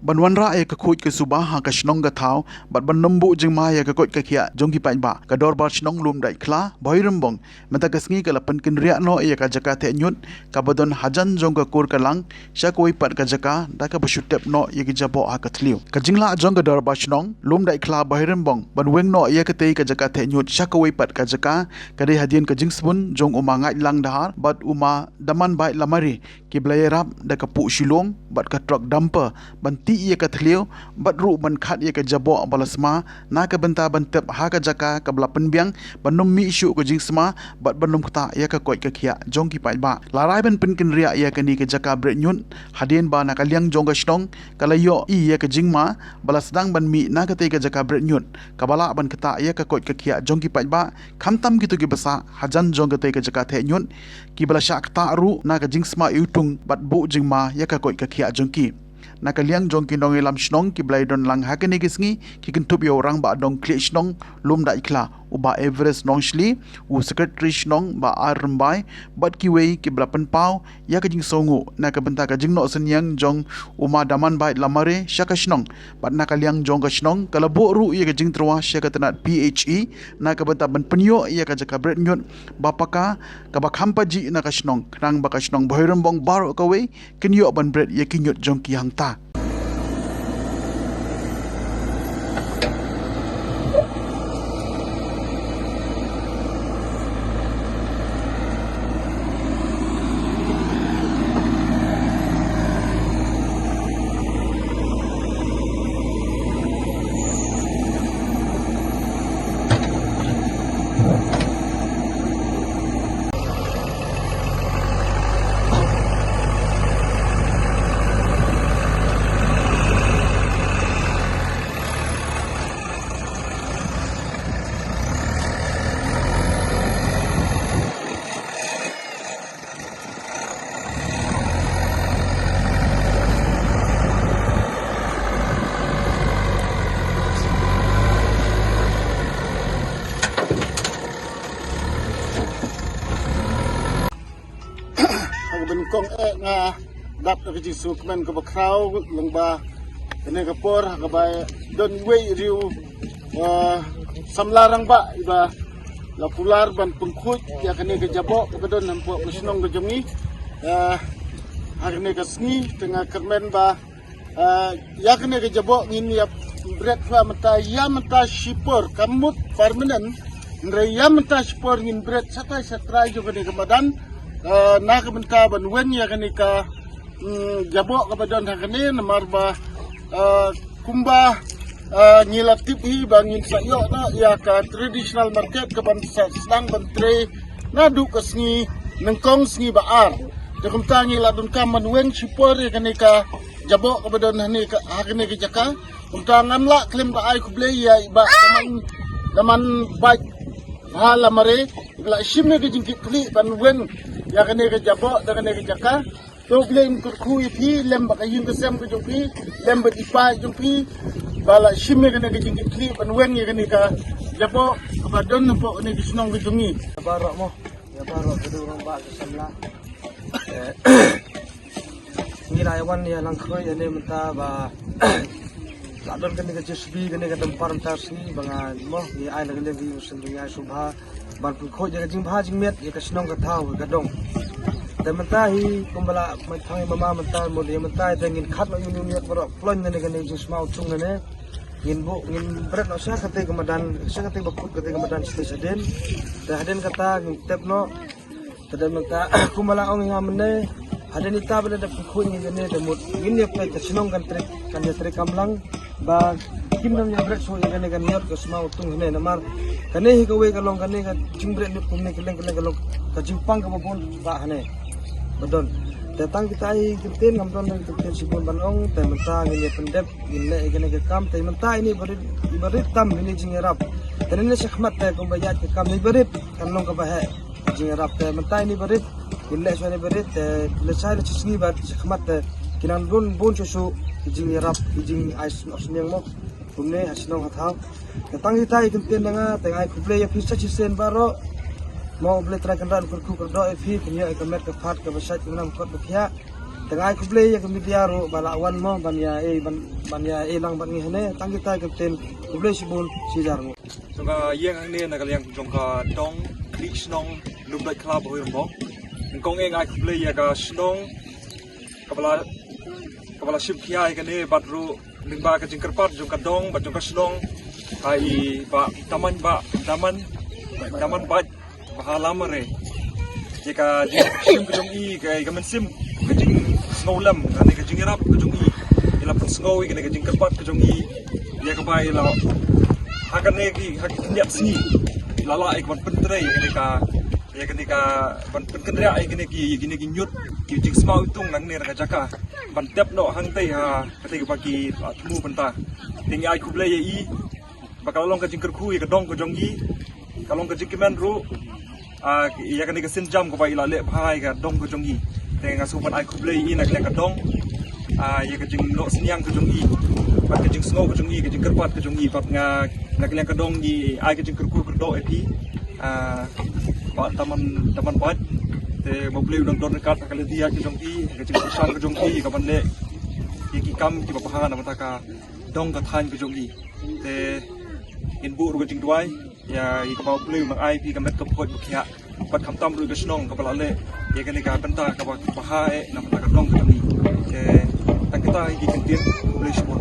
banwanra ya ka khoj ka subaha ka shnong ga thau bat ban numbu jing ma ya ka koj ka khia jong ki pain ba ka dor bar shnong lum dai khla boirum bong mata ka sngi ka lapan kin ria no ya ka jaka the nyut ka badon hajan jong ka kur ka lang sha koi pat ka jaka da ka bashutep no ya ki jabo ha ka thliu ka jingla jong ka dor bar shnong lum dai khla boirum bong ban weng no ya ka tei ka jaka the nyut sha koi pat ka jaka ka dei hadien ka jing spun jong uma ngai lang dahar bat uma daman bai lamari ki blayerap da ka pu shilom bat ka truck dumper ban ti ya ka thliu bat ru ban khat ya ka jabo balasma na ka benta bantep ha ka jaka ka bla penbiang banum mi shu ko jing sma bat banum kata ya ka koi ka khia jong ki pai ba larai ban pin kin ria ya ka ni ka jaka bre nyun hadien ba na ka liang jong ka shnong kalayo i ya ka jing ma balas dang ban mi na ka te ka jaka bre nyun ka bala ban kata ya ka koi ka khia jong ki pai ba khamtam ki tu ki basa hajan jong ka te ka jaka the nyun ki bala sha ta ru na ka jing sma yutung bat bu jing ma ya ka koi ka khia jong ki nakaliang jong ki nong lam shnong ki blai don lang hakani gisngi ki kin tup yo rang ba dong kli shnong lum da ikla uba Everest nong shli u secretary shnong ba armbai bat ki wei ki blapan pau ya ka jing songu na ka benta ka jing no senyang jong uma daman bai lamare shaka shnong bat nakaliang jong ka shnong kala bo ru ya ka jing trwa shaka tanat PHE na ka benta ban penyo ya ka jaka bret nyot bapaka ka ba khampa ji na ka shnong krang ba ka shnong boiram bong bar ka wei kin yo ban bret ya ki nyot jong ki hang ta ben kong nga dap ka ji sukmen ko bakraw lang ba kene ka por ka ba don way riu samlarang ba iba la pular ban pengkut ya kene ka jabo ka don nampo kusnong ka jongi hakne ka sngi tengah kermen ba ya kene ka jabo ngin ya bret fa mata ya mata shipor kamut permanent ndre ya mata shipor ngin bret satai satrai jo kene ka madan na ka benta ban wen ya kani ka jabo ka badon hakani namar ba kumba ngilap tipi bangin sayo na ya ka traditional market ka ban sedang bantre na du ka sngi nengkong sngi baar de kumta ngilap dun ka man wen sipor ya kani ka jabo ka badon hakani ka jaka kumta ngamla klim ba ay kuble ya iba naman baik hala mare la shimne ke jingkit kli ban wen ya kene ke jabo da kene ke jaka to blem ko kui phi lem ba yin ke sem ke jumpi lem ba ipa jumpi bala shimne kene ke jingkit kli ban wen ya kene ka jabo ba don po ne ke snong ke jungi barok mo ya barok ke durung ba ke samla ni la yawan ya lang khoi ya ne menta ba ladon kene ke jsb kene ke tempar tasni banga mo ni ai la le vi usen dunya subha ban pun khoi ya jing bha jing met ya ka snong ka thau ka dong te menta hi kumbala mai thang mama menta mo le menta te ngin khat no yun yun bro plon ne ke ne jing smau chung ne ngin bu ngin bret no sa ka te kamadan sa ka te bakut ka te kamadan stesen te haden kata ngin tep no te menta kumbala ong ngam ne haden ita bele da khoi ngin ne te mut ngin ne pe ka snong kan ya tre kamlang ba kimnam ya bret so ya ne kan yot ka smau tung ne namar kane hi kawe kalong kane ka jingbre ni kumne keleng kalong ka jimpang ka babon ba hane badon datang kita ai kiten ngam don kiten sipon banong te menta ngine pendep ngine ikene ke kam te menta ini barit tam ini jingerap tenene sekhmat te ko bayat ke kam ni barit kanong ka bahe jingerap te menta ini barit ngine sone barit te lesai le chisngi bat sekhmat te kinan bon susu jingerap jing ais osnyang mo kumne hasnong hathau datang kita ai kenten nga tengai kuble ya fisa chisen baro mau beli terakan dan kurku kerdo fi punya ikamet ke fat ke besat ke nam kot bukya tengah aku play ya kemedia ro balawan mo banya lang ban ni hene tang kita kapten ku play sibun sijar mo Jongka yang ni nak kalian jongka dong di snong lumbai club hoi rong. Engkong eng ai play ya ka snong kepala ship kiai kan ni batru lingba ka jingkerpat jongka dong bat jongka snong ai ba taman ba bahalam re. Jika sim kejong i kai kamen sim kejing snowlam kan ni kejing irap kejong i ila pun snow i kan kejing kerpat kejong i dia ka bai la akan lagi niat sini lala ikman pentrai ketika ban penkendra gini nyut kijing semau itung nang ner jaka ban tep no hang tei ha ketika pagi temu pentah tinggi ai kublai i bakal long kejing kerku i kedong kejong i kalong kejing kemen ru ya kenika sin jam ko bai la le bhai ka dong kejong i teng asupan ai kublai i nak le kedong ya kejing no senyang kejong i pat kejing snow kejong i kejing kerpat kejong i pat nak liang kedong di ai kejing kerku kerdo epi pak taman pat te mobil udang don dekat kali dia kejong i kejing pisang kejong i kapan le ki kam ki bapahan nama taka dong ka than kejong i te inbu ru kejing duai ya i kapau blue mang ai pi kamet kapot bukia pat kam tam ru kesnong kapala le ya kene ka benta ka baha nama taka dong kejong i te tang kita i kentien boleh semua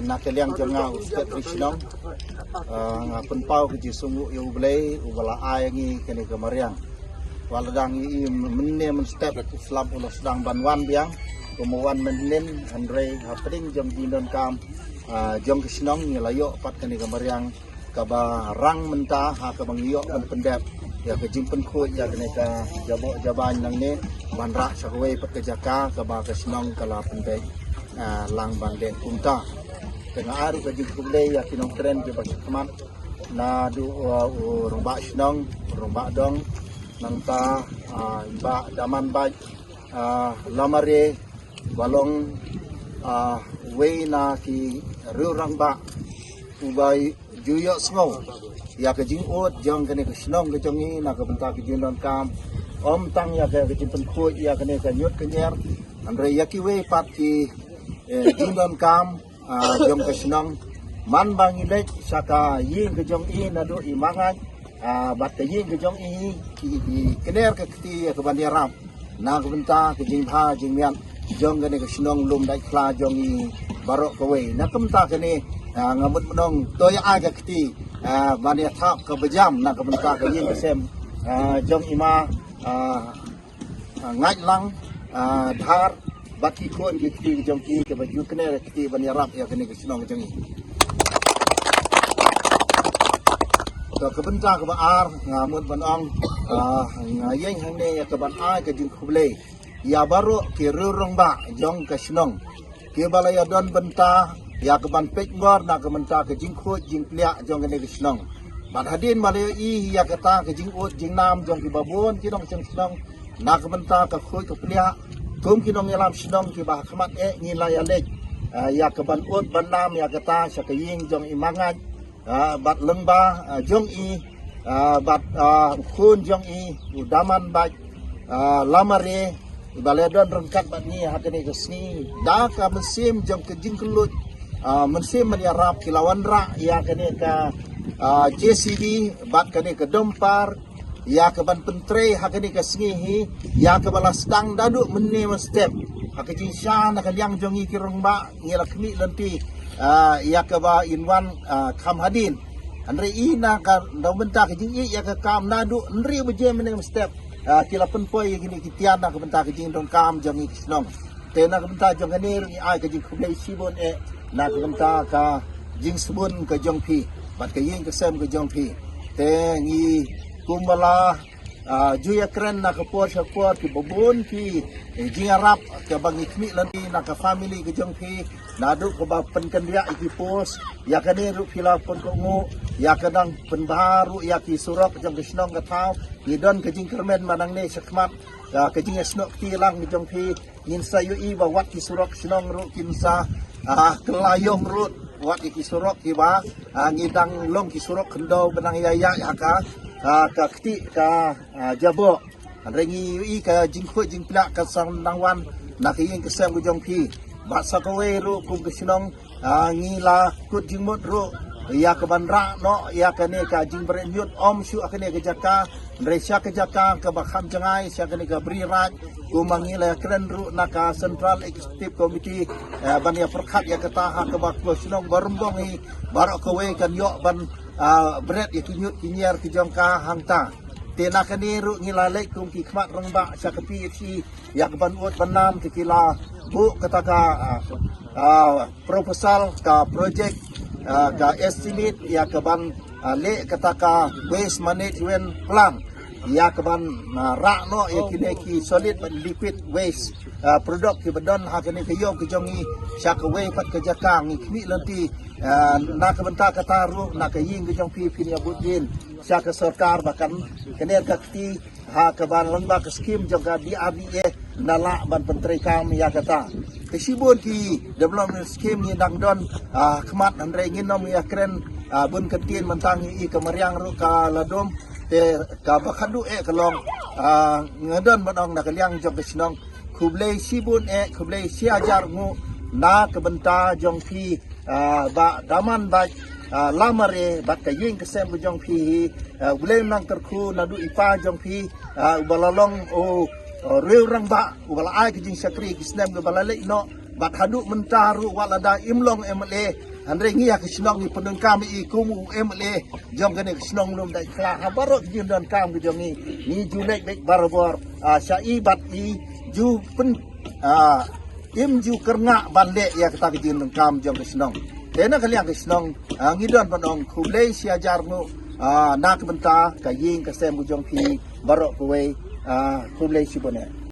nak kalian jangan ustad Krishnong ngapun pau ke jisungu yu blai ubala ai ngi kene kemariang waladang i menne men step Islam ulo sedang banwan biang kemuan menen Andre hapring jom dinon kam jom Krishnong ni layo pat kene kemariang kaba rang menta ha ka bangyo men pendep ya ke jimpen khu ya kene ka jabo jaban nang ne banra sakwe pat ke jaka kaba Krishnong kala pendek lang bangden punta tengah hari baju kublai ya kinong tren ke baju kemat na du romba snong romba dong nangta ba daman ba lamare walong we na ki rurang ba ubai juyo sngo ya ke jing ot jong kene ke snong ke jongi na ke benta ke jinon kam om tang ya ke jimpen khu ya kene ke nyut ke nyer andre ya ki we pat ki jinon kam jom kesnong man bang ilek saka yin ke jong i nadu imangan bat ke yin ke jong i ki kener ke kti ke bandiram na ke benta ke jing ha jing mian jong ke kesnong lum dai kla jong i barok ke we na ke benta ke ni ngamut menong toya a ke kti bandia thap ke bejam na ke benta ke yin ke sem jong ima ngai lang dhar baki kon ki kti jong ki ke baju kene kti ban yarap ya kene kesnong jong i to ke benta ke baar ngamut ban ong ngayeng hang ne ya ke ban ai ke jing khuble ya baro ki rurong ba jong kesnong ke balaya don benta ya ke ban pek ngor na ke benta ke jing khu jing plia jong kene kesnong ban hadin balaya i ya ke ta ke jing ot jing nam jong ki babon ki dong kesnong na ke benta ke khu ke plia kum kinong yalam sinong ki bah khamat ni layalek ya ke ban ut ban nam ya kata sakaying jong imangan bat lengba jong i bat khun jong i udaman bat lamare baledon rengkat bat ni hakane kesni da ka mesim jong ke jingkelut mesim menyarap kilawan ra ya kane ka JCB bat kane ke dompar ya ke ban pentre hakani ke sengihi ya ke balas dang dadu menne step hakajin sha na kalyang jongi kirong ba ngila kmi lenti ya ke ba inwan kham hadin andre ina ka daw benta ke jing ya ke kam nadu nri beje menne step kila penpoi gini kitian na ke benta ke jing don kam jongi kisnong te na ke benta jong ni ri ai ke jing khublei sibon na ke benta ka jing subun ke jong pi bat ke ying ke sem ke jong pi te ngi kumbala juya keren nak kapor sapor ki babon ki jingarap ke bangi kmi lanti nak family ke jong ki nadu ke ba penkendia iki pos ya kane ru pila pon ko mu ya kadang penbaru ya ki surok jong kesnong ka tau ni don ke jing kermen manang ne sakmat ke jing snok ti lang ni jong ki nin sayu i ba wat ki surok snong ru kinsa kelayong ru wat ki surok ki ba ngidang long ki surok kendo benang yaya ya ka kti ka jabo rengi i ka jingkho jingpla ka sang nangwan nak ing kesem ku jong pi basa kowe ru kum kesinong ngila kut jingmut ru ya ke bandra no ya kene ka jing berenyut om syu akene ke jaka resya ke jaka ke bakham jangai sya kene ka bri raj ku mangila kren ru naka central executive committee ban ya perkhat ya kata ha ke bak sinong barumbong hi barok kowe kan yo ban bret ya kinyut kinyer ki jongka hangta tena kene ru ngilale kum ki khmat rangba sya ke PFC ya ke ban ut banam tikila bu kata ka proposal ka project ka estimate ya ke ban le kata ka waste management plan ya ke ban ra no ya kini ki solid and liquid waste product ki badon ha kini ke yo ke jongi sya ke we pat ke jakang ni kmi lanti na ke benta kata ru na ke ying ke jong pi ya budin sya ke sarkar bahkan kene ka ti ha ke ban lengba ke skim jong ka DRDA nala ban penteri kam ya kata kesibun ki development scheme ni dang don khmat andre nginom ya kren bun kentin mentang i kemariang ru ka ladom te ka bakhadu kalong ngadon badong na kaliang jong kesnong kublei sibun kublei siajar ngu na kebenta jong pi ba daman ba lamare bat kaying kesem jong pi ulai nang terku nadu ipa jong pi balalong rew rang ba wala ai ke jing sakri kisnem ke balale no bat hadu mentaru wala da imlong emle andre ngi ya kisnong ni penung kami i kumu emle jong kene kisnong lum dai kla habaro jin don kam ke jong ni julek bek barabor syai bat i ju pen im ju kerna bande ya kata ke jin kam jong kisnong tena kaliang kisnong ngidon panong kublei siajar nu nak benta kaying kesem jong pi barok kuwe kublai sibone